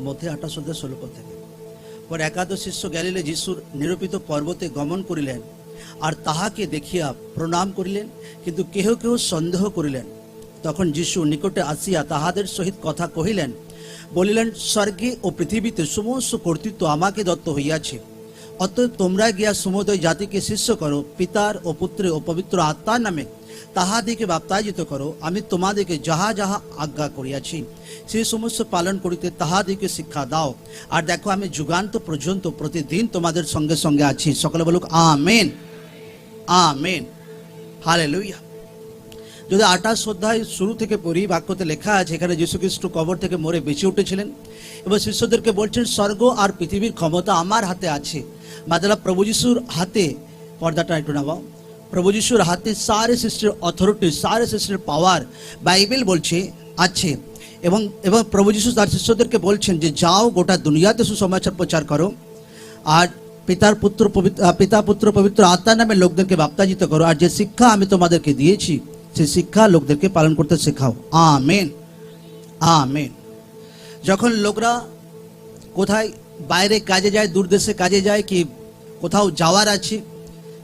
মধ্যে 28:16 থেকে। পর একাদশ শিষ্য গ্যালিলে যিশুর নিরূপিত পর্বতে গমন করিলেন, আর তাহাকে দেখিয়া প্রণাম করিলেন, কিন্তু কেহ কেহ সন্দেহ করিলেন। তখন যিশু নিকটে আসিয়া তাহাদের সহিত কথা কহিলেন, বলিলেন, স্বর্গে ও পৃথিবীতে সমস্ত কর্তৃত্ব আমাকে দত্ত হইয়াছে। অতএব তোমরা গিয়া সমুদয় জাতিকে শিষ্য করো, পিতার ও পুত্রের ও পবিত্র আত্মার নামে তাহাদিকে বাপ্তায়িত করো। আমি তোমাদিকে যাহা যাহা আজ্ঞা করিয়াছি সেই সমস্ত পালন করিতে তাহাদিকে শিক্ষা দাও। আর দেখো, আমি যুগান্ত পর্যন্ত প্রতিদিন তোমাদের সঙ্গে সঙ্গে আছি। সকলে বলুক আমেন, আমেন, হালেলুয়া। যদি 28 অধ্যায় শুরু থেকে পড়ি, বাক্যতে লেখা আছে এখানে যীশু খ্রিস্ট কবর থেকে মরে বেঁচে উঠেছিলেন এবং শিষ্যদেরকে বলছেন, স্বর্গ আর পৃথিবীর ক্ষমতা আমার হাতে আছে। मतलब प्रभु यीशुर हाथे, पर्दाटा एकटू नामाओ, प्रभु यीशुर हाथे सारे सृष्टिर अथॉरिटी, सारे सृष्टिर पावर बाइबल बोलছে আছে। এবং এবং প্রভু যিশু তার শিষ্যদেরকে বলছেন যে যাও, গোটা দুনিয়াতে সুসমাচার প্রচার করো, আর পিতা পুত্র পবিত্র আত্মার নামে লোকদেরকে বাপ্তাজিত করো, আর যে শিক্ষা আমি তোমাদেরকে দিয়েছি সেই শিক্ষা লোকদেরকে পালন করতে শেখাও। Amen, amen. যখন লোকরা কোথায় বাইরে কাজে যায়, দূর দেশে কাজে যায়, কি কোথাও যাওয়ার আছে,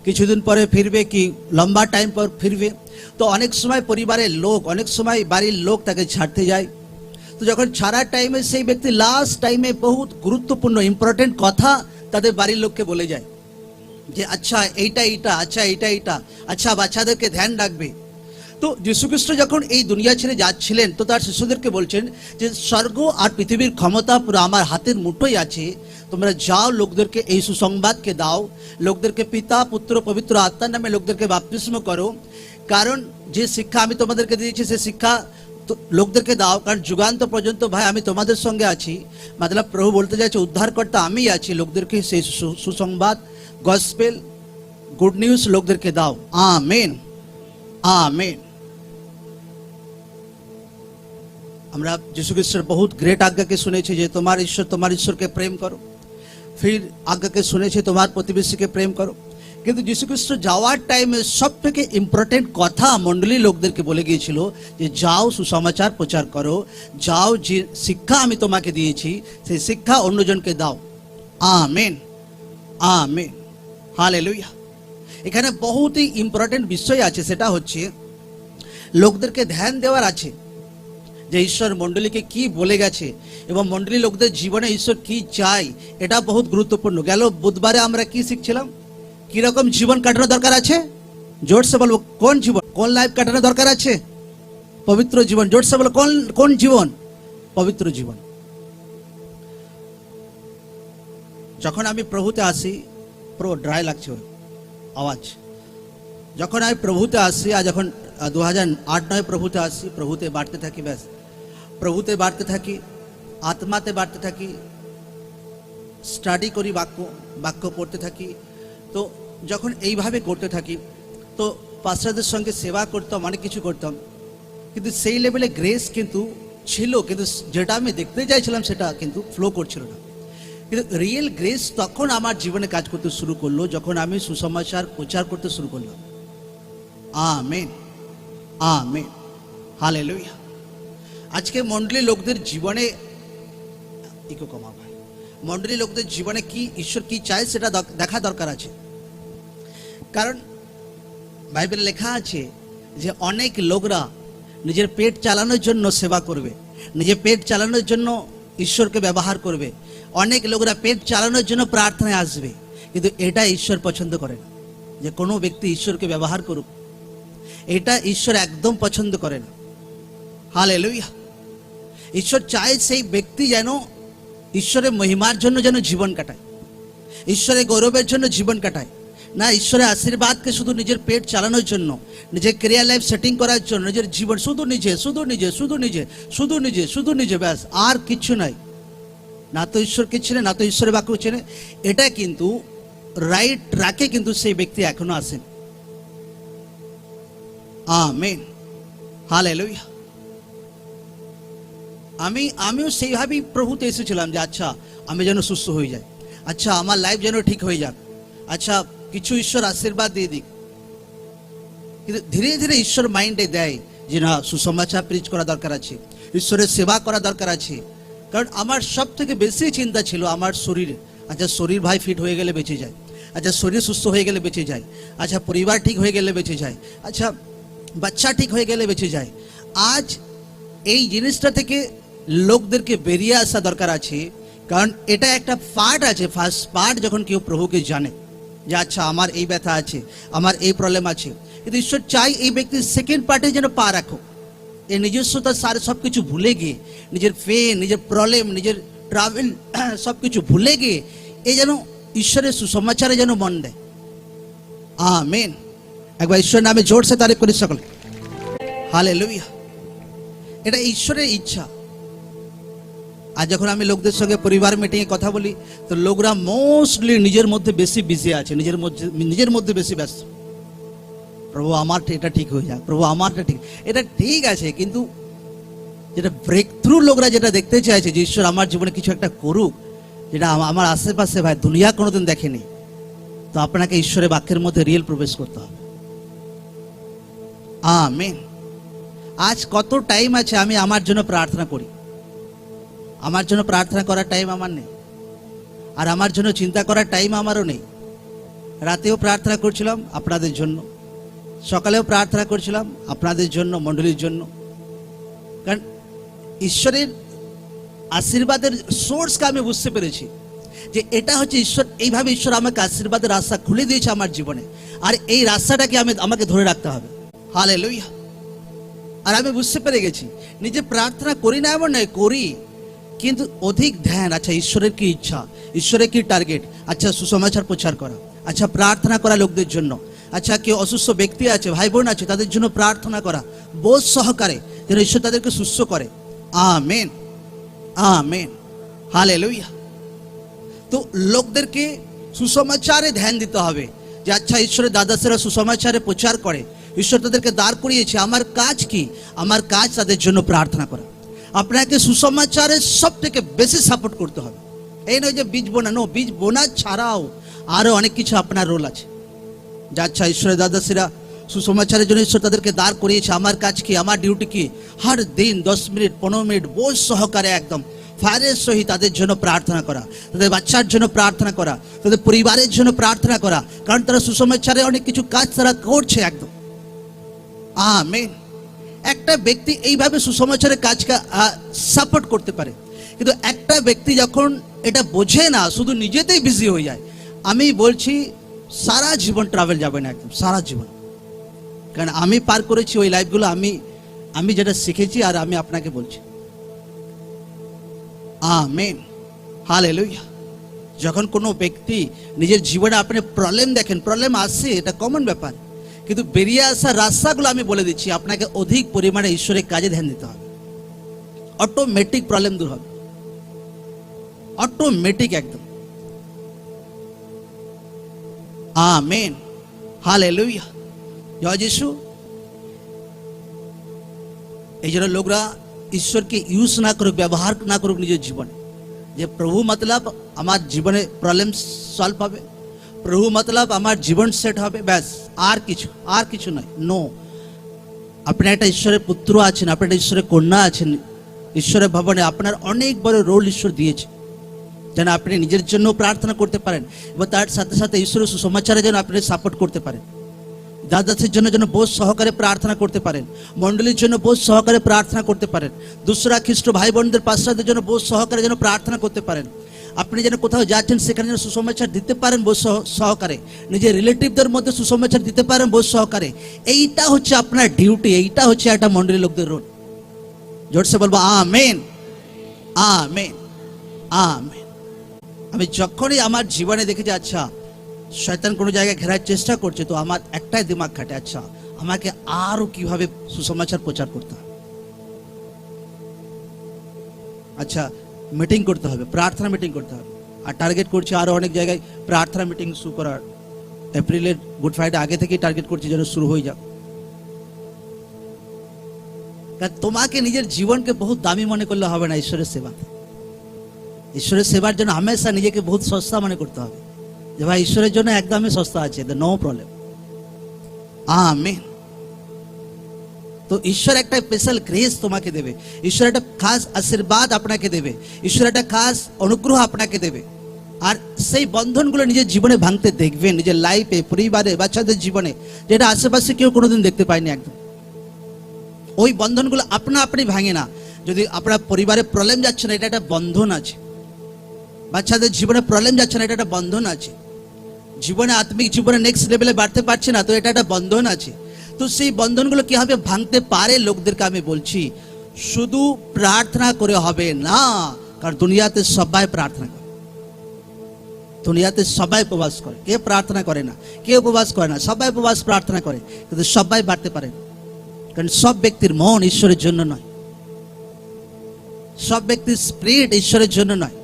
কিছুদিন পরে ফিরবে কি লম্বা টাইম পর ফিরবে, তো অনেক সময় পরিবারের লোক, অনেক সময় বাড়ির লোক তাকে ছাড়তে যায়। তো যখন ছাড়ার টাইমে সেই ব্যক্তি লাস্ট টাইমে বহুত গুরুত্বপূর্ণ ইম্পর্টেন্ট কথা তাদের বাড়ির লোককে বলে যায় যে আচ্ছা এইটা এইটা, আচ্ছা এইটা এইটা, আচ্ছা বাচ্চাদেরকে ধ্যান রাখবে। তো যীশু খ্রিস্ট যখন এই দুনিয়া ছেড়ে যাচ্ছিলেন তো তার শিষ্যদেরকে বলছেন যে স্বর্গ আর পৃথিবীর ক্ষমতা পুরো আমার হাতের মুঠোয় আছে, তোমরা যাও, লোকদেরকে এই সুসংবাদকে দাও, লোকদেরকে পিতা পুত্র পবিত্র আত্মার নামে লোকদেরকে বাপ্তিস্ম করো, কারণ যে শিক্ষা আমি তোমাদেরকে দিয়েছি সে শিক্ষা লোকদেরকে দাও, কারণ যুগান্ত পর্যন্ত ভাই আমি তোমাদের সঙ্গে আছি। मतलब প্রভু বলতে চাইছে উদ্ধারকর্তা আমি আছি, লোকদেরকে সেই সুসংবাদ গসপেল গুড নিউজ লোকদেরকে দাও। Amen, amen. আমরা যীশু খ্রিস্টের বহুত গ্রেট আজ্ঞাকে শুনেছি যে তোমার ঈশ্বরকে প্রেম করো, ফির আজ্ঞাকে শুনেছি তোমার প্রতিবেশীকে প্রেম করো। কিন্তু যীশু খ্রিস্ট যাওয়ার টাইমে সব থেকে ইম্পর্টেন্ট কথা মণ্ডলী লোকদেরকে বলে গিয়েছিল যে যাও সুসমাচার প্রচার করো, যাও যে শিক্ষা আমি তোমাকে দিয়েছি সেই শিক্ষা অন্যজনকে দাও। Amen, amen, hallelujah. এখানে বহুতই ইম্পর্টেন্ট বিষয় আছে, সেটা হচ্ছে লোকদেরকে ধ্যান দেওয়ার আছে যে ঈশ্বর মণ্ডলীকে কি বলে গেছে এবং মণ্ডলী লোকদের জীবনে ঈশ্বর কি চাই, এটা বহুত গুরুত্বপূর্ণ। গেল বুধবারে আমরা কি শিখছিলাম, কিরকম জীবন কাটানো দরকার আছে, জোরসে বলবো কোন জীবন, কোন লাইফ কাটানো দরকার আছে, পবিত্র জীবন। জোরসে বলো কোন কোন জীবন, পবিত্র জীবন। যখন আমি প্রভুতে আসি, পুরো ড্রাই লাগছে আওয়াজ, যখন আমি প্রভুতে আসি, আর যখন 2008-9 প্রভুতে আসি, প্রভুতে বাড়তে থাকি, ব্যাস প্রভুতে বাড়তে থাকি, আত্মাতে বাড়তে থাকি, স্টাডি করি, বাক্য পড়তে থাকি। তো যখন এইভাবে করতে থাকি তো পাস্টারদের সঙ্গে সেবা করতাম, অনেক কিছু করতাম, কিন্তু সেই লেভেলে গ্রেস কিন্তু ছিল, কিন্তু যেটা আমি দেখতে চাইছিলাম সেটা কিন্তু ফ্লো করছিল না। কিন্তু রিয়েল গ্রেস তখন আমার জীবনে কাজ করতে শুরু করলো যখন আমি সুসমাচার প্রচার করতে শুরু করলাম। Amen, amen, hallelujah. আজকে মণ্ডলী লোকদের জীবনে ইকো কমা ভাই, মণ্ডলী লোকদের জীবনে কি ঈশ্বর কি চায় সেটা দেখা দরকার আছে। কারণ বাইবেলে লেখা আছে যে অনেক লোকরা নিজের পেট চালানোর জন্য সেবা করবে, নিজের পেট চালানোর জন্য ঈশ্বরকে ব্যবহার করবে, অনেক লোকরা পেট চালানোর জন্য প্রার্থনায় আসবে, কিন্তু এটা ঈশ্বর পছন্দ করে না যে কোনো ব্যক্তি ঈশ্বরকে ব্যবহার করুক, এটা ঈশ্বর একদম পছন্দ করে না। হালেলুয়া। ঈশ্বর চায় সেই ব্যক্তি যেন ঈশ্বরের মহিমার জন্য যেন জীবন কাটায়, ঈশ্বরের গৌরবের জন্য জীবন কাটায়, না ঈশ্বরের আশীর্বাদকে শুধু নিজের পেট চালানোর জন্য, নিজের ক্যারিয়ার লাইফ সেটিং করার জন্য, নিজের জীবন শুধু নিজে শুধু নিজে শুধু নিজে শুধু নিজে শুধু নিজে, ব্যাস আর কিচ্ছু নাই। না তো ঈশ্বরকে চেনে, না তো ঈশ্বরের বাক্য চেনে। এটা কিন্তু রাইট ট্র্যাকে কিন্তু সেই ব্যক্তি এখনো আসেন। Amen, hallelujah. আমিও সেইভাবেই প্রভুতে এসেছিলাম যে আচ্ছা আমি যেন সুস্থ হয়ে যাই, আচ্ছা আমার লাইফ যেন ঠিক হয়ে যাক, আচ্ছা কিছু ঈশ্বর আশীর্বাদ দিয়ে দিক। কিন্তু ধীরে ধীরে ঈশ্বর মাইন্ডে দেয় যে না সুসমাচার প্রিচ করা দরকার আছে, ঈশ্বরের সেবা করা দরকার আছে, কারণ আমার সব থেকে বেশি চিন্তা ছিল আমার শরীরে। আচ্ছা শরীর ভাই ফিট হয়ে গেলে বেঁচে যায়, আচ্ছা শরীর সুস্থ হয়ে গেলে বেঁচে যায়, আচ্ছা পরিবার ঠিক হয়ে গেলে বেঁচে যায়, আচ্ছা বাচ্চা ঠিক হয়ে গেলে বেঁচে যায়। আজ এই জিনিসটা থেকে লোকদেরকে বেরিয়ে আসা দরকার আছে, কারণ এটা একটা পার্ট আছে। ফার্স্ট পার্ট যখন কেউ প্রভুকে জানে যে আচ্ছা আমার এই ব্যথা আছে, আমার এই প্রবলেম আছে, কিন্তু ঈশ্বর চাই এই ব্যক্তির সেকেন্ড পার্টে যেন পা রাখো। এই নিজস্বতা সার সব কিছু ভুলে গিয়ে, নিজের পেন, নিজের প্রবলেম, নিজের ট্রাভেল সব কিছু ভুলে গিয়ে এই যেন ঈশ্বরের সুসমাচারে যেন মন দেয়। আমেন। একবার ঈশ্বরের নামে জোরসে তারিফ করি সকলে। হালেলুয়া। এটা ঈশ্বরের ইচ্ছা। আর যখন আমি লোকদের সঙ্গে পরিবার মিটিংয়ে কথা বলি, তো লোকরা মোস্টলি নিজের মধ্যে বেশি বিজি আছে, নিজের মধ্যে বেশি ব্যস্ত। প্রভু আমার এটা ঠিক হয়ে যাক, প্রভু আমারটা ঠিক, এটা ঠিক আছে, কিন্তু যেটা ব্রেক থ্রু লোকরা যেটা দেখতে চাইছে যে ঈশ্বর আমার জীবনে কিছু একটা করুক, যেটা আমার আশেপাশে ভাই দুনিয়া কোনোদিন দেখেনি, তো আপনাকে ঈশ্বরের বাক্যের মধ্যে রিয়েল প্রবেশ করতে হবে। আমেন। আজ কত টাইম আছে আমি আমার জন্য প্রার্থনা করি? আমার জন্য প্রার্থনা করার টাইম আমার নেই, আর আমার জন্য চিন্তা করার টাইম আমারও নেই। রাতেও প্রার্থনা করছিলাম আপনাদের জন্য, সকালেও প্রার্থনা করছিলাম আপনাদের জন্য, মণ্ডলীর জন্য। কারণ ঈশ্বরের আশীর্বাদের সোর্সকে আমি বুঝতে পেরেছি যে এটা হচ্ছে ঈশ্বর, এইভাবে ঈশ্বর আমাকে আশীর্বাদের রাস্তা খুলে দিয়েছে আমার জীবনে, আর এই রাস্তাটাকে আমাকে ধরে রাখতে হবে। হালেলুয়া। আর আমি বুঝতে পেরে গেছি, নিজে প্রার্থনা করি না এমন নয়, করি, কিন্তু অধিক ধ্যান, আচ্ছা ঈশ্বরের কি ইচ্ছা, ঈশ্বরের কি টার্গেট, আচ্ছা সুসমাচার প্রচার করা, আচ্ছা প্রার্থনা করা লোকদের জন্য, আচ্ছা কেউ অসুস্থ ব্যক্তি আছে, ভাই বোন আছে, তাদের জন্য প্রার্থনা করা বোধ সহকারে, যেন ঈশ্বর তাদেরকে সুস্থ করে। Amen, amen, hallelujah. তো লোকদেরকে সুসমাচারে ধ্যান দিতে হবে যে আচ্ছা ঈশ্বরের দাদাসেরা সুসমাচারে প্রচার করে, ঈশ্বর তাদেরকে দাঁড় করিয়েছে, আমার কাজ কি? আমার কাজ তাদের জন্য প্রার্থনা করা। আপনাকে সুসমাচারের সব থেকে বেশি সাপোর্ট করতে হবে। এই নয় যে বীজ বোনা, বীজ বোনা ছাড়াও আরো অনেক কিছু আপনার রোল আছে। যে আচ্ছা ঈশ্বরের দাদাসেরা সুসমাচারের জন্য ঈশ্বর তাদেরকে দাঁড় করিয়েছে, আমার কাজ কি, আমার ডিউটি কি? হর দিন 10 মিনিট 15 মিনিট বোঝ সহকারে একদম ফায়ারের সহিত তাদের জন্য প্রার্থনা করা, তাদের বাচ্চার জন্য প্রার্থনা করা, তাদের পরিবারের জন্য প্রার্থনা করা, কারণ তারা সুসমাচারে অনেক কিছু কাজ তারা করছে একদম। আমেন। একটা ব্যক্তি এইভাবে সুসমাচারের কাজকে সাপোর্ট করতে পারে, কিন্তু একটা ব্যক্তি যখন এটা বোঝে না, শুধু নিজেতেই বিজি হয়ে যায়, আমি বলছি সারা জীবন ট্রাভেল যাবে না, একদম সারা জীবন। কারণ আমি পার করেছি ওই লাইফগুলো, আমি যেটা শিখেছি আর আমি আপনাকে বলছি। Amen, hallelujah. যখন কোনো ব্যক্তি নিজের জীবনে আপনি প্রবলেম দেখেন, প্রবলেম আসে, এটা কমন ব্যাপার, কিন্তু বেরিয়ে আসার রাস্তাগুলো আমি বলে দিচ্ছি, আপনাকে অধিক পরিমাণে ঈশ্বরের কাজে ধ্যান দিতে হবে। অটোমেটিক প্রবলেম দূর হবে, অটোমেটিক একদম। আমেন, হালেলুয়া, জয় যিশু। এই জন্য লোকরা ঈশ্বরকে ইউজ না করুক, ব্যবহার না করুক নিজের জীবনে, যে প্রভু মতলব আমার জীবনে প্রবলেম সলভ হবে, প্রভু মতলব আমার জীবন সেট হবে, ব্যাস, আর কিছু নয়। নো, আপনি একটা ঈশ্বরের পুত্র আছেন, আপনি একটা ঈশ্বরের কন্যা আছেন, ঈশ্বরের ভবনে আপনার অনেক বড় রোল ঈশ্বর দিয়েছে, যেন আপনি নিজের জন্য প্রার্থনা করতে পারেন এবং তার সাথে সাথে ঈশ্বরের সুসমাচারে যেন আপনি সাপোর্ট করতে পারেন, দাদাসের জন্য যেন বোধ সহকারে প্রার্থনা করতে পারেন, মণ্ডলীর জন্য বোধ সহকারে প্রার্থনা করতে পারেন, দুসরা খ্রিস্ট ভাই বোনদের পাশ্চাত্যের জন্য বোধ সহকারে যেন প্রার্থনা করতে পারেন। আপনি যেন কোথাও যাচ্ছেন সেখানে যেন সুসমাচার দিতে পারেন বোধ সহকারে, নিজের রিলেটিভদের মধ্যে সুসমাচার দিতে পারেন বোধ সহকারে। এইটা হচ্ছে আপনার ডিউটি, এইটা হচ্ছে একটা মণ্ডলীর লোকদের রোল। জোরসে বলবো আমেন, আমেন, আমেন। আমি যখনই আমার জীবনে দেখেছি আচ্ছা শয়তান কোনো জায়গায় ঘেরার চেষ্টা করছে, তো আমার একটাই দিমাগ খাটে, আচ্ছা আমাকে আরো কিভাবে সুসমাচার প্রচার করতে হবে। আচ্ছা মিটিং করতে হবে, প্রার্থনা মিটিং করতে হবে, আর টার্গেট করছি আরো অনেক জায়গায় প্রার্থনা মিটিং শুরু করার। এপ্রিলের গুড ফ্রাইডে আগে থেকেই টার্গেট করছি যেন শুরু হয়ে যাক। কারণ তোমাকে নিজের জীবনকে বহুত দামি মনে করলে হবে না। ঈশ্বরের সেবা, ঈশ্বরের সেবার জন্য হামেশা নিজেকে বহুত সস্তা মনে করতে হবে, যে ভাই ঈশ্বরের জন্য একদমই সস্তা আছে, নো প্রবলেম। আমেন। তো ঈশ্বর একটা স্পেশাল গ্রেস তোমাকে দেবে, ঈশ্বর একটা খাস আশীর্বাদ আপনাকে দেবে, ঈশ্বর একটা খাস অনুগ্রহ আপনাকে দেবে। আর সেই বন্ধনগুলো নিজের জীবনে ভাঙতে দেখবেন, নিজের লাইফে, পরিবারে, বাচ্চাদের জীবনে, যেটা আশেপাশে কেউ কোনোদিন দেখতে পায়নি একদম। ওই বন্ধনগুলো আপনা আপনি ভাঙে না। যদি আপনার পরিবারে প্রবলেম যাচ্ছে না, এটা একটা বন্ধন আছে। বাচ্চাদের জীবনে প্রবলেম যাচ্ছে না, এটা একটা বন্ধন আছে। জীবনে, আত্মিক জীবনে নেক্সট লেভেলে বাড়তে পারছে না, তো এটা একটা বন্ধন আছে। তো সেই বন্ধনগুলো কিভাবে ভাঙতে পারে লোকদেরকে আমি বলছি, শুধু প্রার্থনা করে হবে না। কারণ দুনিয়াতে সবাই প্রার্থনা করে, দুনিয়াতে সবাই উপবাস করে। কে প্রার্থনা করে না? কে উপবাস করে না? সবাই উপবাস প্রার্থনা করে, কিন্তু সবাই বাড়তে পারে না। কারণ সব ব্যক্তির মন ঈশ্বরের জন্য নয়, সব ব্যক্তির স্পিরিট ঈশ্বরের জন্য নয়।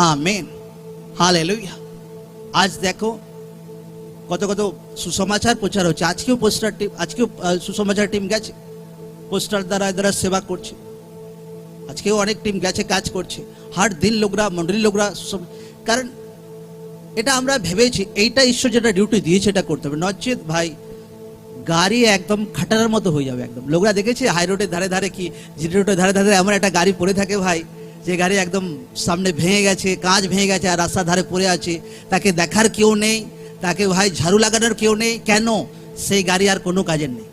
Amen, hallelujah. আজ দেখো কত কত সুসমাচার প্রচার হচ্ছে। আজকেও পোস্টার টিম, আজকেও সুসমাচার টিম গেছে, পোস্টার দ্বারা সেবা করছে। আজকেও অনেক টিম গেছে, কাজ করছে। হার দিন লোকরা, মন্ডলী লোকরা, কারণ এটা আমরা ভেবেছি এইটা ঈশ্বর যেটা ডিউটি দিয়েছে এটা করতে হবে। নচেত ভাই গাড়ি একদম খাটার মতো হয়ে যাবে একদম। লোকরা দেখেছে হাই রোডের ধারে ধারে কি জিটি রোডের ধারে ধারে এমন একটা গাড়ি পড়ে থাকে ভাই, যে গাড়ি একদম সামনে ভেঙে গেছে, কাঁচ ভেঙে গেছে, আর রাস্তার ধারে পড়ে আছে। তাকে দেখার কেউ নেই, তাকে ভাই ঝাড়ু লাগানোর কেউ নেই। কেন? সেই গাড়ি আর কোনো কাজের নেই।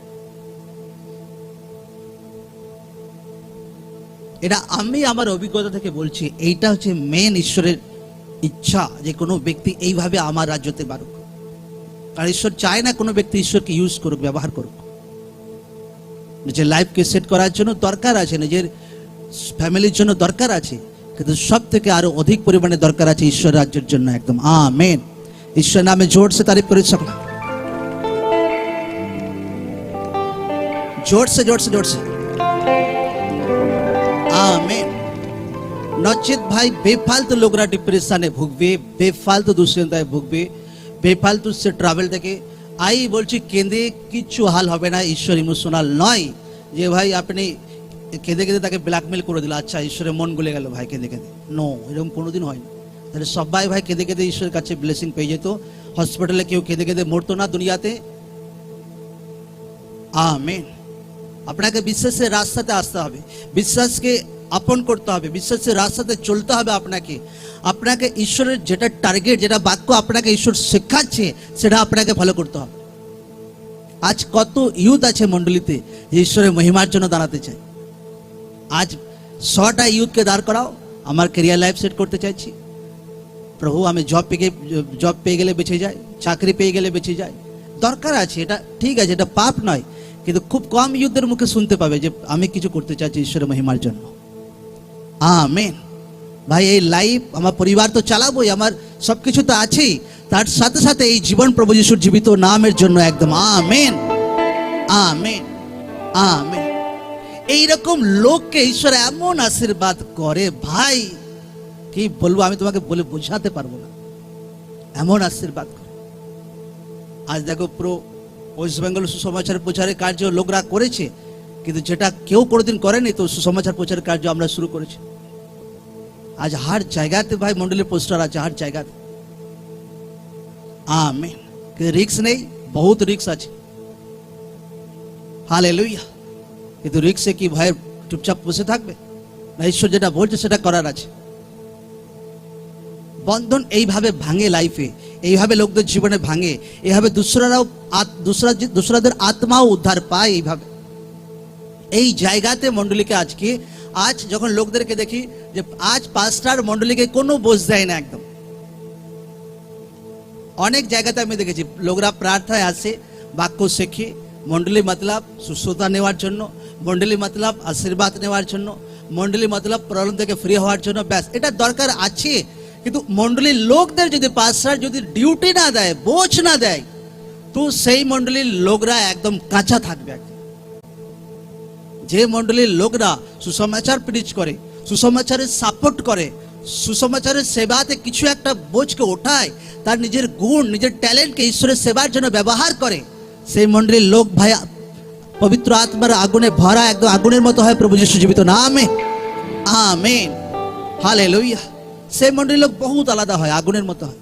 এটা আমি আমার অভিজ্ঞতা থেকে বলছি, এইটা হচ্ছে মেন ঈশ্বরের ইচ্ছা, যে কোনো ব্যক্তি এইভাবে আমার রাজ্যতে বাড়ুক। আর ঈশ্বর চায় না কোনো ব্যক্তি ঈশ্বরকে ইউজ করুক, ব্যবহার করুক। নিজের লাইফকে সেট করার জন্য দরকার আছে, নিজের ফ্যামিলির জন্য দরকার আছে, কিন্তু সব থেকে আরো অধিক পরিমাণে দরকার আছে ঈশ্বর রাজ্যের জন্য। একদম আমেন। ঈশ্বর নামে জোর সে তারিফ করে সকলে, জোর সে জোর সে জোর সে आमीन। नचित भाई बेफालतू लोगरा डिप्रेशने भुगबे, बेफालतू दुश्चिंताय भुगबे, बेफालतू से ट्रैवल থেকে আই বলছি কেঁদে কিছু হাল হবে না। ঈশ্বর ইমোশনাল নয় যে ভাই আপনি কেঁদে কেঁদে তাকে ব্ল্যাকমেল করে দিল, আচ্ছা ঈশ্বরের মন গলে গেল ভাই কেঁদে কেঁদে। নো, এরকম কোনোদিন হয় না। তাহলে সবাই ভাই কেঁদে কেঁদে ঈশ্বরের কাছে ব্লেসিং পেয়ে যেত। হসপিটালে কেউ কেঁদে কেঁদে মরতো না দুনিয়াতে। আমেন। আপনাকে বিশ্বাসের রাস্তাতে আসতে হবে, বিশ্বাসকে আপন করতে হবে, বিশ্বাসের রাস্তাতে চলতে হবে। আপনাকে আপনাকে ঈশ্বরের যেটা টার্গেট, যেটা বাক্য আপনাকে ঈশ্বর শেখাচ্ছে, সেটা আপনাকে ফলো করতে হবে। আজ কত ইউথ আছে মণ্ডলীতে যে ঈশ্বরের মহিমার জন্য দাঁড়াতে চায়। আজ 100টা ইউথকে দাঁড় করাও, আমার ক্যারিয়ার লাইফ সেট করতে চাইছি প্রভু, আমি জব পেয়ে গেলে বেঁচে যায়, চাকরি পেয়ে গেলে বেঁচে যায়। দরকার আছে, এটা ঠিক আছে, এটা পাপ নয়, কিন্তু খুব কম ইউথদের মুখে শুনতে পাবে যে আমি কিছু করতে চাইছি ঈশ্বরের মহিমার জন্য। আমেন। ভাই এই লাইফ আমার পরিবার তো চালাবোই, আমার সবকিছু তো আছেই, তার সাথে সাথে এই জীবন প্রভু যিশুর জীবিত নামের জন্য। একদম আমেন, আমেন, আমেন। এইরকম লোককে ঈশ্বর এমন আশীর্বাদ করে ভাই, কি বলবো, আমি তোমাকে বলে বোঝাতে পারবো না, এমন আশীর্বাদ করে। আজ দেখো পুরো ওয়েস্ট বেঙ্গল সুসমাচার প্রচারের কার্য লোকরা করেছে, কিন্তু যেটা কেউ কোনোদিন করেনি, তো সুসমাচার প্রচারের কার্য আমরা শুরু করেছি। আজ হার জায়গাতে ভাই মন্ডলের পোস্টার আছে, হার জায়গাতে। আমেন। কিন্তু রিস্ক নেই, বহুত রিস্ক আছে। হালেলুয়া। কিন্তু রিস্কে কি ভাই চুপচাপ বসে থাকবে না? ঈশ্বর যেটা বলছে সেটা করার আছে। বন্ধন এইভাবে ভাঙে লাইফে, এইভাবে লোকদের জীবনে ভাঙে, এইভাবে দুসরাদের আত্মাও উদ্ধার পায় এইভাবে। এই জায়গাতে মণ্ডলীকে আজ যখন লোকদেরকে দেখি যে আজ পাস্টার মণ্ডলীকে কোনো বোঝ দেয় না একদম। অনেক জায়গাতে আমি দেখেছি লোকরা প্রার্থনায় আসে, বাক্য শেখে, মণ্ডলী মতলব সুস্থতা নেওয়ার জন্য, মণ্ডলী মতলব আশীর্বাদ নেওয়ার জন্য, মণ্ডলী মতলব প্রবলেম থেকে ফ্রি হওয়ার জন্য। ব্যাস, এটা দরকার আছে। কিন্তু মণ্ডলীর লোকদের যদি পাস্টার যদি ডিউটি না দেয়, বোঝ না দেয়, তো সেই মণ্ডলীর লোকরা একদম কাঁচা থাকবে। যে মণ্ডলীর লোকরা সুসমাচার প্রিচ করে, সুসমাচারের সাপোর্ট করে, সুসমাচারের সেবাতে কিছু একটা বোঝকে ওঠায়, তার নিজের গুণ, নিজের ট্যালেন্টকে ঈশ্বরের সেবার জন্য ব্যবহার করে, সেই মণ্ডলীর লোক ভাই পবিত্র আত্মার আগুনে ভরা, একদম আগুনের মতো হয় প্রভু যিশু জীবিত নামে। Amen, hallelujah. সেই মণ্ডলীর লোক বহুত আলাদা হয়, আগুনের মতো হয়।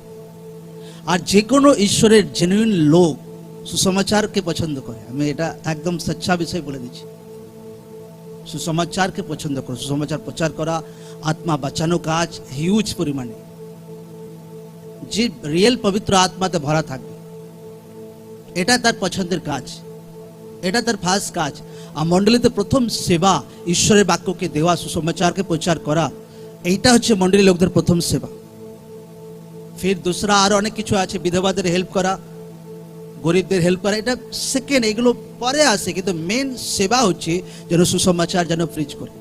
আর যে কোনো ঈশ্বরের জেনুইন লোক সুসমাচারকে পছন্দ করে। আমি এটা একদম সচ্চা বিষয় বলে দিচ্ছি, সুসমাচারকে পছন্দ করে। সুসমাচার প্রচার করা, আত্মা বাঁচানো কাজ হিউজ পরিমাণে, যে রিয়েল পবিত্র আত্মাতে ভরা থাকবে, এটা তার পছন্দের কাজ, এটা তার ফার্স্ট কাজ। আর মণ্ডলীতে প্রথম সেবা ঈশ্বরের বাক্যকে দেওয়া, সুসমাচারকে প্রচার করা, এইটা হচ্ছে মণ্ডলী লোকদের প্রথম সেবা। ফির দুসরা আরো অনেক কিছু আছে, বিধবাদের হেল্প করা, গরিবদের হেল্প করা, এটা সেকেন্ড, এগুলো পরে আসে। কিন্তু মেন সেবা হচ্ছে যেন সুসমাচার যেন প্রিচ করে।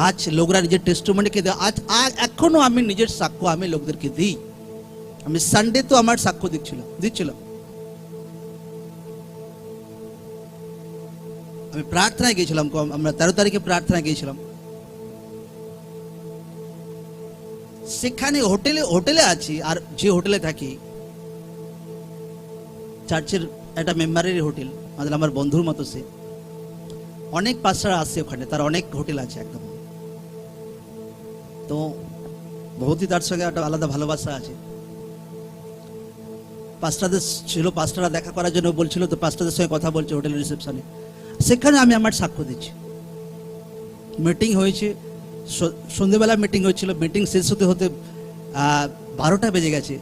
আজ লোকরা নিজের টেস্টিমনিকে দেয়, আজ এখনো আমি নিজের সাক্ষ্য আমি লোকদেরকে দিই। আমি সানডে তো আমার সাক্ষ্য দিচ্ছিলাম। আমি প্রার্থনায় গিয়েছিলাম, আমরা 13 তারিখে প্রার্থনায় গিয়েছিলাম। সেখানে হোটেলে আছি, আর যে হোটেলে থাকি চার্চের একটা মেম্বারের হোটেল, মানে আমার বন্ধুর মতো সে, অনেক পাস্টার আসছে ওখানে, তার অনেক হোটেল আছে একদম। তো বহুতই তার সঙ্গে একটা আলাদা ভালোবাসা আছে। পাস্টারদের ছিল, পাস্টাররা দেখা করার জন্য বলছিল, তো পাস্টারদের সঙ্গে কথা বলছে হোটেলের রিসেপশনে। সেখানে আমি আমার সাক্ষ্য দিচ্ছি। মিটিং হয়েছে, সন্ধ্যেবেলা মিটিং হয়েছিল, মিটিং শেষ হতে 12টা বেজে গেছে।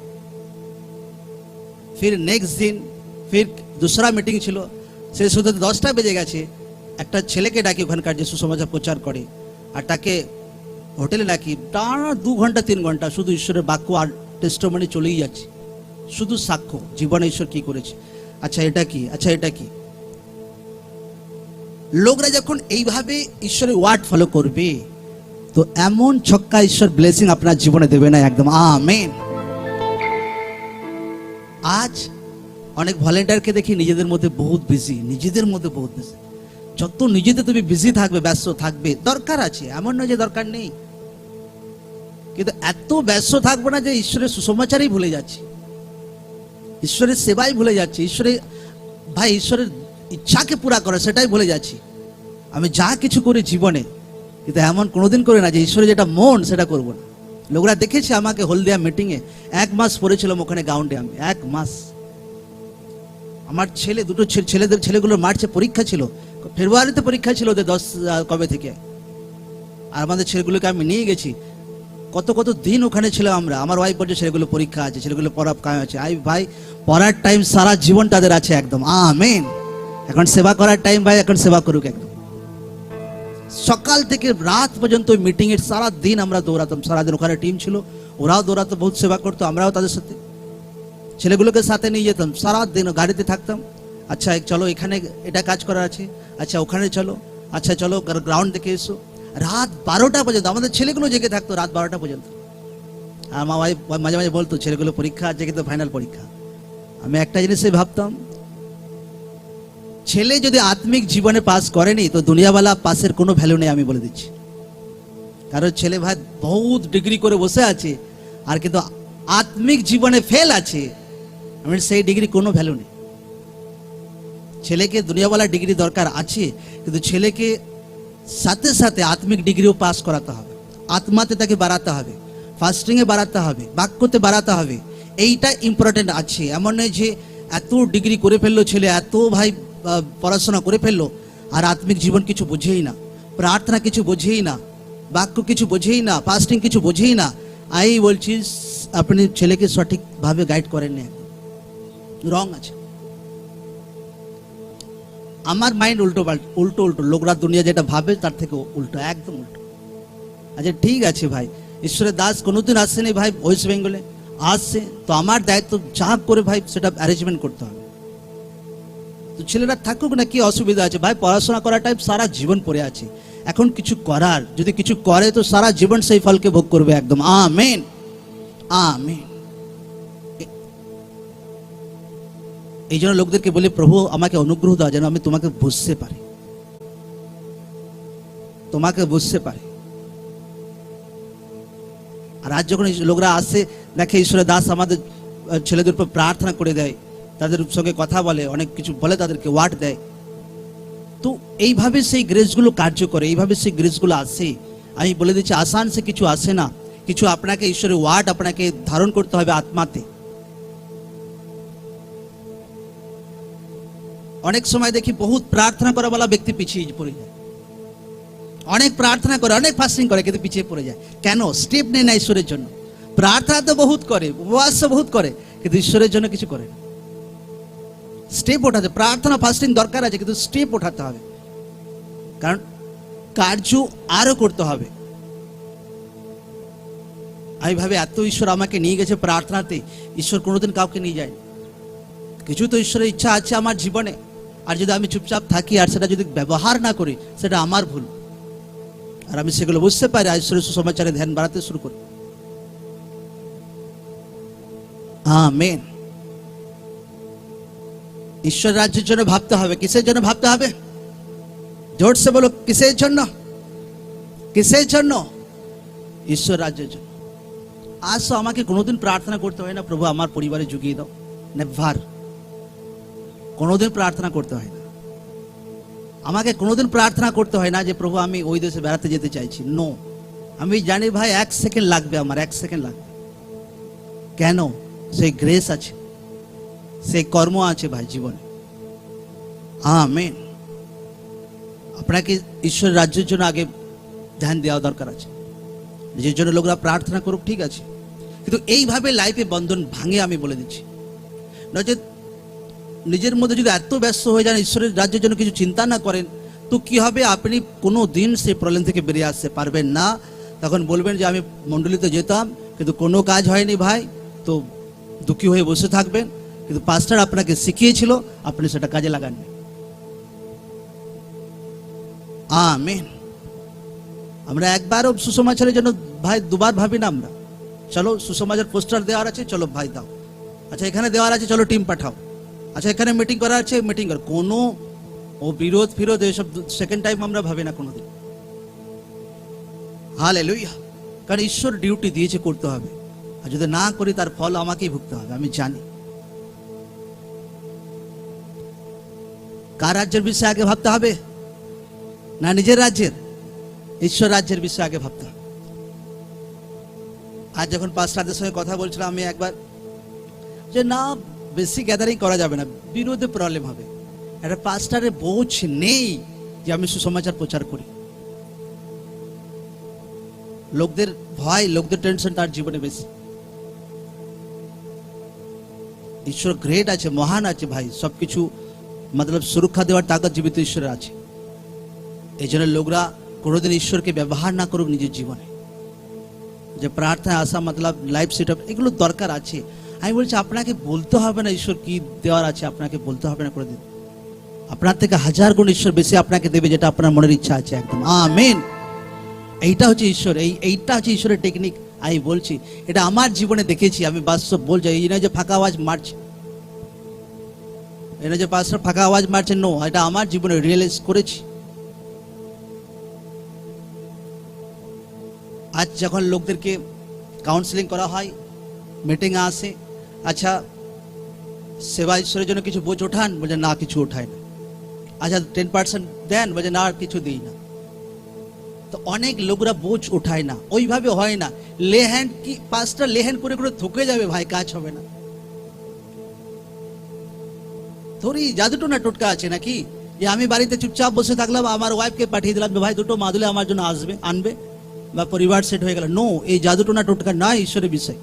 ফির নেক্সট দিন ফির দুসরা মিটিং ছিল, শেষ হতে 10টা বেজে গেছে। একটা ছেলেকে ডাকি ওখানকার যে সুসমাচার প্রচার করে, আর তাকে হোটেলে ডাকি, টানা 2 ঘন্টা 3 ঘন্টা শুধু ঈশ্বরের বাক্য আর টেস্টিমনি চলেই যাচ্ছে, শুধু সাক্ষ্য, জীবনে ঈশ্বর কি করেছে, আচ্ছা এটা কি, আচ্ছা এটা কি। লোকরা যখন এইভাবে ঈশ্বরের ওয়ার্ড ফলো করবে, তো এমন ছক্কা ঈশ্বর ব্লেসিং আপনার জীবনে দেবে না, একদম আমেন। আজ অনেক ভলেন্টিয়ারকে দেখি নিজেদের মধ্যে বহুত বিজি, যত নিজেদের তুমি বিজি থাকবে, ব্যস্ত থাকবে, দরকার আছে, এমন নয় যে দরকার নেই, কিন্তু এত ব্যস্ত থাকবো না যে ঈশ্বরের সুসমাচারই ভুলে যাচ্ছি, ঈশ্বরের সেবাই ভুলে যাচ্ছি, ঈশ্বরের ইচ্ছাকে পুরা করে সেটাই ভুলে যাচ্ছি। আমি যা কিছু করি জীবনে, কিন্তু এমন কোনোদিন করে না যে ঈশ্বরের যেটা মন সেটা করবো না। লোকরা দেখেছে আমাকে হলদিয়া মিটিংয়ে 1 মাস পড়েছিলাম ওখানে গ্রাউন্ডে, আমি 1 মাস। আমার দুটো ছেলেগুলোর মার্চে পরীক্ষা ছিল, ফেব্রুয়ারিতে পরীক্ষা ছিল ওদের 10 কবে থেকে, আর আমাদের ছেলেগুলোকে আমি নিয়ে গেছি। কত দিন ওখানে ছিলাম আমরা। আমার ওয়াইফ বলছে ছেলেগুলো পরীক্ষা আছে, ছেলেগুলো পড়ার কাজ আছে। ভাই পড়ার টাইম সারা জীবন তাদের আছে, একদম আমেন। এখন সেবা করার টাইম, ভাই এখন সেবা করুক একদম। সকাল থেকে রাত পর্যন্ত ওই মিটিং এর সারা দিন আমরা দৌড়াতাম, সারাদিন ওখানে টিম ছিল, ওরাও দৌড়াতো, বহুত সেবা করতো, আমরাও তাদের সাথে ছেলেগুলোকে সাথে নিয়ে যেতাম, সারা দিন গাড়িতে থাকতাম। আচ্ছা চলো এখানে এটা কাজ করার আছে, আচ্ছা ওখানে চলো, আচ্ছা চলো গ্রাউন্ড দেখে এসো। রাত 12টা পর্যন্ত আমাদের ছেলেগুলো জেগে থাকতো, রাত 12টা পর্যন্ত। আর মা ভাই মাঝে মাঝে বলতো ছেলেগুলো পরীক্ষা আছে, কিন্তু ফাইনাল পরীক্ষা। আমি একটা জিনিসই ভাবতাম, ছেলে যদি আত্মিক জীবনে পাস করেনি তো দুনিয়াওয়ালা পাসের কোনো ভ্যালু নেই, আমি বলে দিচ্ছি। কারণ ছেলে ভাই বহুত ডিগ্রি করে বসে আছে, আর কিন্তু আত্মিক জীবনে ফেল আছে, আমি সেই ডিগ্রি কোনো ভ্যালু নেই। ছেলেকে দুনিয়াওয়ালা ডিগ্রি দরকার আছে, কিন্তু ছেলেকে সাথে সাথে আত্মিক ডিগ্রিও পাস করাতে হবে, আত্মাতে তাকে বাড়াতে হবে, ফাস্টিংয়ে বাড়াতে হবে, বাক্যতে বাড়াতে হবে। এইটা ইম্পর্টেন্ট আছে। এমন নয় যে এত ডিগ্রি করে ফেললো ছেলে, এত ভাই পড়াশোনা করে ফেললো, আর আত্মিক জীবন কিছু বোঝেই না, প্রার্থনা কিছু বোঝেই না, বাক্য কিছু বোঝেই না, ফাস্টিং কিছু বোঝেই না। আমি বলছি আপনি ছেলেকে সঠিকভাবে গাইড করেননি, রং আছে। আমার মাইন্ড উল্টো লোকরা দুনিয়া যেটা ভাবে তার থেকে উল্টো, একদম উল্টো। আচ্ছা ঠিক আছে ভাই, ঈশ্বরের দাস কোনোদিন আসছেনি ভাই ওয়েস্ট বেঙ্গলে, আসছে তো আমার দায়িত্ব যা করে ভাই সেটা অ্যারেঞ্জমেন্ট করতে হবে। তো ছেলেরা থাকুক না, কি অসুবিধা আছে ভাই, পড়াশোনা করার টাইম সারা জীবন পড়ে আছে, এখন কিছু করার, যদি কিছু করে তো সারা জীবন সেই ফলকে ভোগ করবে, একদম আমেন আমেন। এই জন্য লোকদেরকে বলি, প্রভু আমাকে অনুগ্রহ দাও যেন আমি তোমাকে বুঝতে পারি, আর আজ যখন লোকরা আসে দেখে ঈশ্বরের দাস আমাদের ছেলেদের উপর প্রার্থনা করে দেয়, তাদের সঙ্গে কথা বলে, অনেক কিছু বলে, তাদেরকে ওয়ার্ড দেয়, তো এইভাবে সেই গ্রেসগুলো কার্য করে, এইভাবে সেই গ্রেসগুলো আসে। আমি বলে দিচ্ছি আসান সে কিছু আসে না, কিছু আপনাকে ঈশ্বরের ওয়ার্ড আপনাকে ধারণ করতে হবে আত্মাতে। অনেক সময় দেখি বহুত প্রার্থনা করাওয়ালা ব্যক্তি পিছিয়ে পড়ে যায়, অনেক প্রার্থনা করে, অনেক ফাস্টিং করে, কিন্তু পিছিয়ে পড়ে যায়। কেন? স্টেপ নেয় না ঈশ্বরের জন্য। প্রার্থনা তো বহুত করে, উপবাস বহুত করে, কিন্তু ঈশ্বরের জন্য কিছু করে না। স্টেপ ওঠাতে, প্রার্থনা ফাস্টিং দরকার আছে, কিন্তু স্টেপ ওঠাতে হবে, কারণ কার্য আরো করতে হবে। আমি ভাবে এত ঈশ্বর আমাকে নিয়ে গেছে প্রার্থনাতে, ঈশ্বর কোনোদিন কাউকে নিয়ে যায়। কিছু তো ঈশ্বরের ইচ্ছা আছে আমার জীবনে, আর যদি আমি চুপচাপ থাকি আর সেটা যদি ব্যবহার না করি, সেটা আমার ভুল। আর আমি সেগুলো বুঝতে পারি, ঈশ্বরের সুসমাচারে ধ্যান বাড়াতে শুরু করি। আমেন। ঈশ্বর রাজ্যের জন্য ভাবতে হবে। কিসের জন্য ভাবতে হবে? জোর সে বলো, কিসের জন্য? কিসের জন্য? ঈশ্বর রাজ্যের জন্য। আজ তো আমাকে কোনোদিন প্রার্থনা করতে হয় না, প্রভু আমার পরিবারে জুগিয়ে দাও। নেভার। কোনোদিন প্রার্থনা করতে হয় না আমাকে, কোনোদিন প্রার্থনা করতে হয় না যে প্রভু আমি ওই দেশে বেড়াতে যেতে চাইছি। নো, আমি জানি ভাই 1 সেকেন্ড লাগবে, আমার 1 সেকেন্ড লাগবে। কেন? সেই গ্রেস আছে, সেই কর্ম আছে ভাই জীবনে। আমেন। আপনাকে ঈশ্বর রাজ্যের জন্য আগে ধ্যান দেওয়া দরকার আছে। নিজের জন্য লোকরা প্রার্থনা করুক, ঠিক আছে, কিন্তু এইভাবে লাইফে বন্ধন ভাঙে, আমি বলে দিচ্ছি। নচেত নিজের মধ্যে যদি এত ব্যস্ত হয়ে যান, ঈশ্বরের রাজ্যের জন্য কিছু চিন্তা না করেন, তো কি হবে? আপনি কোনো দিন সেই প্রবলেম থেকে বেরিয়ে আসতে পারবেন না। তখন বলবেন যে আমি মণ্ডলীতে যেতাম, কিন্তু কোনো কাজ হয়নি ভাই, তো দুঃখী হয়ে বসে থাকবেন। কিন্তু পাস্টার আপনাকে শিখিয়েছিল, আপনি সেটা কাজে লাগাননি। আমেন। আমরা একবারও সুসমাচারের জন্য ভাই দুবার ভাবি না। আমরা চলো সুসমাচার পোস্টার দেওয়ার আছে, চলো ভাই দাও। আচ্ছা এখানে দেওয়ার আছে, চলো টিম পাঠাও। আচ্ছা এখানে মিটিং করার আছে, মিটিং কর। কোনো ও বিরোধ ফিরোধ এসব সেকেন্ড টাইম আমরা ভাবি না কোনোদিন। হালেলুয়া। কারণ ঈশ্বর ডিউটি দিয়েছে, করতে হবে, আর যদি না করি তার ফল আমাকেই ভুগতে হবে, আমি জানি। কার রাজ্যের বিষয়ে আগে ভাবতে হবে? না নিজের রাজ্যের? ঈশ্বর রাজ্যের বিষয়ে আগে ভাবতে হবে। আজ যখন পাস্টারদের সঙ্গে কথা বলছিলাম আমি একবার, যে না বেশি গ্যাদারিং করা যাবে না, বিরোধে প্রবলেম হবে। একটা পাস্টারের বোঝ নেই যে আমি সুসমাচার প্রচার করি। লোকদের ভয়, লোকদের টেনশন তার জীবনে বেশি। ঈশ্বর গ্রেট আছে, মহান আছে ভাই, সবকিছু মতলব সুরক্ষা দেওয়ার তাকত জীবিত ঈশ্বরের আছে। এই জন্য লোকরা কোনোদিন ঈশ্বরকে ব্যবহার না করুক নিজের জীবনে। যে প্রার্থনা আসা মতলব লাইফ সেট আপ, এগুলো দরকার আছে। আমি বলছি আপনাকে বলতে হবে না ঈশ্বর কি দেওয়ার আছে, আপনাকে বলতে হবে না কোনোদিন। আপনার থেকে 1000 গুণ ঈশ্বর বেশি আপনাকে দেবে, যেটা আপনার মনের ইচ্ছা আছে। একদম আমেন। এইটা হচ্ছে ঈশ্বর, এইটা হচ্ছে ঈশ্বরের টেকনিক। আমি বলছি, এটা আমার জীবনে দেখেছি, আমি বাস্তব বলছি। এই না যে ফাঁকা আওয়াজ মারছে, এই না যে পাস্টার ফাঁকা আওয়াজ মারছে, নো, এটা আমার জীবনে রিয়েলাইজ করেছি। আজ যখন লোকদেরকে কাউন্সিলিং করা হয়, মিটিং আসে, আচ্ছা সেবা ঈশ্বরের জন্য কিছু বোঝ ওঠান, বলে না কিছু ওঠায় না। আচ্ছা 10% দেন, বলে না আর কিছু দিই না। তো অনেক লোকরা বোঝ ওঠায় না, ওইভাবে হয় না। লে হ্যান্ড কি পাঁচটা লে হ্যান্ড করে করে থকে যাবে ভাই, কাজ হবে না। থোড়ি জাদুটোনা টোটকা আছে নাকি যে আমি বাড়িতে চুপচাপ বসে থাকলাম, আমার ওয়াইফকে পাঠিয়ে দিলাম ভাই দুটো মাদুলে আমার জন্য আসবে, আনবে, বা পরিবার সেট হয়ে গেল। নো, এই জাদুটোনা টোটকা নয় ঈশ্বরের বিষয়।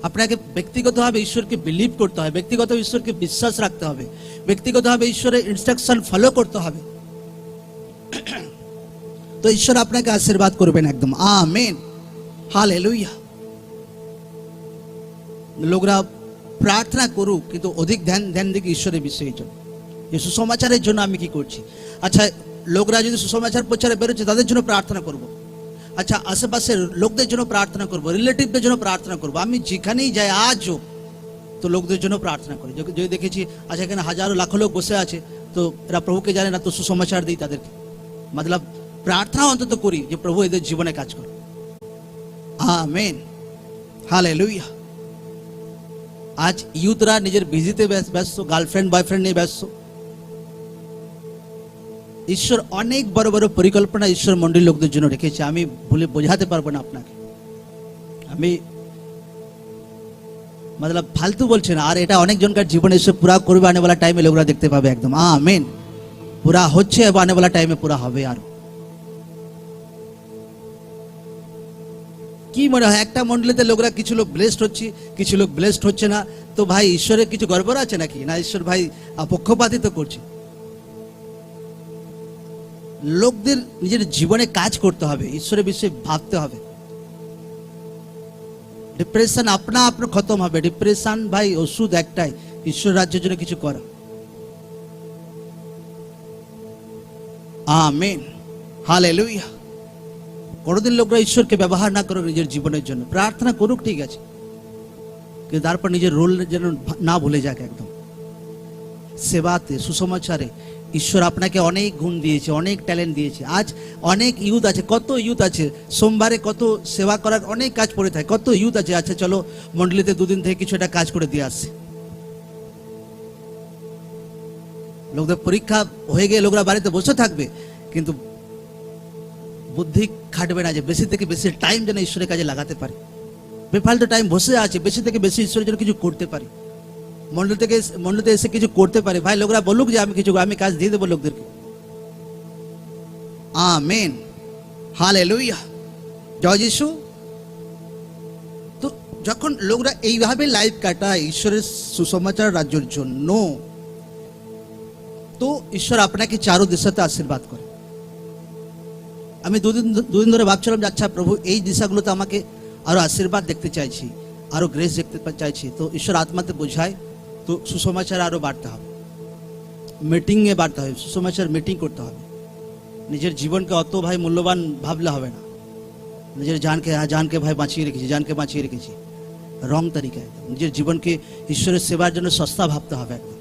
আপনাকে ব্যক্তিগতভাবে ঈশ্বরকে বিলিভ করতে হবে, ব্যক্তিগত ঈশ্বরকে বিশ্বাস রাখতে হবে, ব্যক্তিগতভাবে ঈশ্বরের ইনস্ট্রাকশন ফলো করতে হবে। তো ঈশ্বর আপনাকে আশীর্বাদ করবেন একদম। আমেন। হালেলুয়া। লোকরা প্রার্থনা করুক, কিন্তু অধিক ধ্যান দিক ঈশ্বরের বিষয়ের জন্য। যে সুসমাচারের জন্য আমি কি করছি। আচ্ছা লোকরা যদি সুসমাচার প্রচারে বেরোচ্ছে, তাদের জন্য প্রার্থনা করব। আচ্ছা আশেপাশের লোকদের জন্য প্রার্থনা করব, রিলেটিভদের জন্য প্রার্থনা করব। আমি যেখানেই যাই আজও তো লোকদের জন্য প্রার্থনা করি। যদি দেখেছি আচ্ছা এখানে হাজারো লাখো লোক বসে আছে, তো এরা প্রভুকে জানে না, তো সুসমাচার দিই তাদেরকে। মতলব প্রার্থনা অন্তত করি যে প্রভু এদের জীবনে কাজ করো। আমেন। হালেলুয়া। আজ ইউথরা নিজের বিজিতে ব্যস্ত, গার্লফ্রেন্ড বয়ফ্রেন্ড নিয়ে ব্যস্ত। ঈশ্বর অনেক বড় বড় পরিকল্পনা ঈশ্বর মন্ডলীর লোকদের জন্য রেখেছে, আমি বলে বোঝাতে পারবো না আপনাকে। আমি मतलब फालतू বলছেন, আর এটা অনেকজনকার জীবনে এসে পুরা করবে, আনে वाला টাইমে লোকরা দেখতে পাবে একদম। আমেন। পুরা হচ্ছে এবং আনে वाला টাইমে পুরা হবে। আর কি মনে হয় একটা মণ্ডলীতে লোকরা কিছু লোক ব্লেসড হচ্ছে, কিছু লোক ব্লেসড হচ্ছে না, তো ভাই ঈশ্বরের কিছু গড়বড় আছে নাকি? না, ঈশ্বর ভাই পক্ষপাতিত্ব করছে। লোকদের নিজের জীবনে কাজ করতে হবে, ঈশ্বরের বিষয়ে ভাবতে হবে। ডিপ্রেশন আপনা আপনা খতম হবে। ডিপ্রেশন ভাই ওষুধ একটাই, ঈশ্বর রাজ্যের জন্য কিছু করা। Amen, hallelujah. কোনোদিন লোকরা ঈশ্বরকে ব্যবহার না করুক নিজের জীবনের জন্য, প্রার্থনা করুক ঠিক আছে, কিন্তু তারপর নিজের রোল যেন না ভুলে যাক একদম। সেবাতে, সুসমাচারে ঈশ্বর আপনাকে অনেক গুণ দিয়েছে, অনেক ট্যালেন্ট দিয়েছে। আজ অনেক ইউথ আছে, কত ইউথ আছে, সোমবারে কত সেবা করার অনেক কাজ পড়ে থাকে, কত ইউথ আছে। আচ্ছা চলো মন্ডলীতে দুদিন থেকে কিছু একটা কাজ করে দিয়ে আসছে। লোকদের পরীক্ষা হয়ে গিয়ে লোকরা বাড়িতে বসে থাকবে, কিন্তু বুদ্ধি খাটবে না যে বেশি থেকে বেশি টাইম যেন ঈশ্বরের কাজে লাগাতে পারে। বেফালতু টাইম বসে আছে, বেশি থেকে বেশি ঈশ্বরের জন্য কিছু করতে পারে, মন্ডলীতে এসে কিছু করতে পারে। ভাই লোকরা বলুক যে আমি কাজ দিয়ে দেবো লোকদেরকে। আমেন, হালেলুয়া, জয় যিশু। তো যখন লোকরা এইভাবে লাইফ কাটায় ঈশ্বরের সুসমাচার রাজ্যের জন্য, তো ঈশ্বর আপনাকে চারো দিশাতে আশীর্বাদ করে। আমি দুদিন ধরে ভাবছিলাম যে আচ্ছা প্রভু, এই দিশাগুলোতে আমাকে আরো আশীর্বাদ দেখতে চাইছি, আরো গ্রেস দেখতে চাইছি। তো ঈশ্বর আত্মাতে বোঝায়, তো সুসমাচার আরো বাড়তে হবে, মিটিংয়ে বাড়তে হবে, সুসমাচার মিটিং করতে হবে। নিজের জীবনকে অত ভাই মূল্যবান ভাবলে হবে না। নিজের জানকে ভাই জানকে বাঁচিয়ে রেখেছি রং তরিকায়। নিজের জীবনকে ঈশ্বরের সেবার জন্য সস্তা ভাবতে হবে একদম।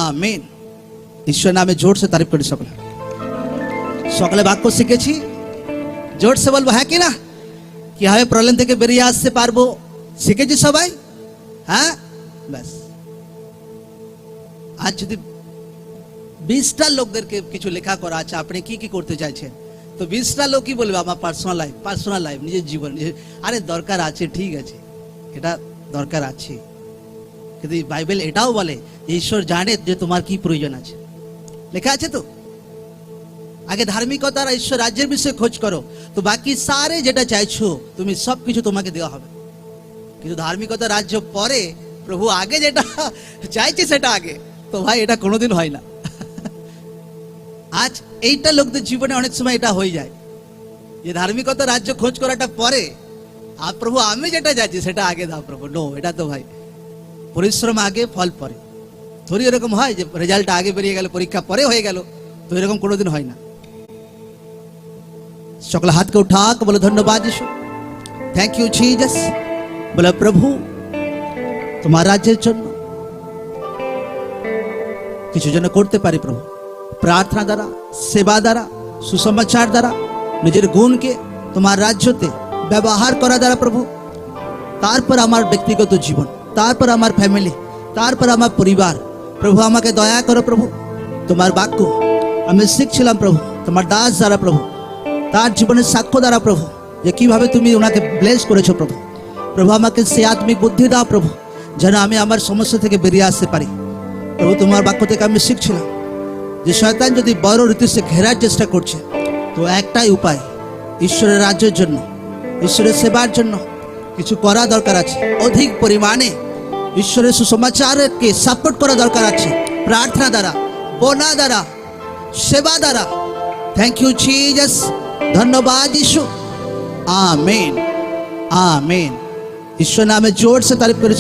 আমেন। ঈশ্বর নামে জোর সে তারিফ করি। সকালে বাক্য শিখেছি, জোর সে বলবো হ্যাঁ কি না, কিভাবে প্রবলেম থেকে বেরিয়ে আসতে পারবো শিখেছি সবাই। হ্যাঁ, ব্যাস। আজ যদি 20টা লোকদেরকে কিছু লেখা করা আছে, আপনি কি কি করতে চাইছেন, তো 20টা লোক কি বলবে আমার পার্সোনাল লাইফ, নিজের জীবন। আরে দরকার আছে, ঠিক আছে, এটা দরকার আছে, কিন্তু বাইবেল এটাও বলে ঈশ্বর জানে যে তোমার কি প্রয়োজন আছে। লেখা আছে তো, আগে ধার্মিকতার ঈশ্বর রাজ্যের বিষয়ে খোঁজ করো, তো বাকি সারে যেটা চাইছো তুমি সব কিছু তোমাকে দেওয়া হবে। কিন্তু ধার্মিকতা রাজ্য পরে, প্রভু আগে যেটা চাইছে সেটা আগে, তো ভাই এটা কোনোদিন হয় না। আজ এইটা লোকদের জীবনে অনেক সময় এটা হয়ে যায় যে ধার্মিকতা রাজ্য খোঁজ করাটা পরে, আর প্রভু আমি যেটা চাইছি সেটা আগে দাও প্রভু। নো, এটা তো ভাই পরিশ্রম আগে ফল পরে। থোড়ি এরকম হয় যে রেজাল্ট আগে বেরিয়ে গেল, পরীক্ষা পরে হয়ে গেল, তো এরকম কোনোদিন হয় না। সকল হাতকে উঠাক, বলে ধন্যবাদ যিশু, থ্যাংক ইউ জিসাস। বলে প্রভু তোমার রাজ্যের জন্য কিছু যেন করতে পারি প্রভু, প্রার্থনা দ্বারা, সেবা দ্বারা, সুসমাচার দ্বারা, নিজের গুণকে তোমার রাজ্যতে ব্যবহার করা দ্বারা প্রভু, তারপর আমার ব্যক্তিগত জীবন, তারপর আমার ফ্যামিলি, তারপর আমার পরিবার। প্রভু আমাকে দয়া করো প্রভু। তোমার বাক্য আমি শিখছিলাম প্রভু তোমার দাস দ্বারা প্রভু, তার জীবনের সাক্ষ্য দ্বারা প্রভু, যে কিভাবে তুমি ওনাকে ব্লেস করেছো প্রভু। প্রভু আমাকে সে আত্মিক বুদ্ধি দাও প্রভু, যেন আমি আমার সমস্যা থেকে বেরিয়ে আসতে পারি প্রভু। তোমার বাক্য থেকে আমি শিখছিলাম যে শয়তান যদি বড় রীতিতে ঘেরার চেষ্টা করছে, তো একটাই উপায়, ঈশ্বরের রাজ্যের জন্য, ঈশ্বরের সেবার জন্য কিছু করা দরকার আছে। অধিক পরিমাণে ঈশ্বরের সুসমাচারকে সাপোর্ট করা দরকার আছে, প্রার্থনা দ্বারা, বোনা দ্বারা, সেবা দ্বারা। থ্যাংক ইউ জিসাস, ধন্যবাদ যিশু। Amen, amen. ঈশ্বর নামে জোর সে তারিফ করি।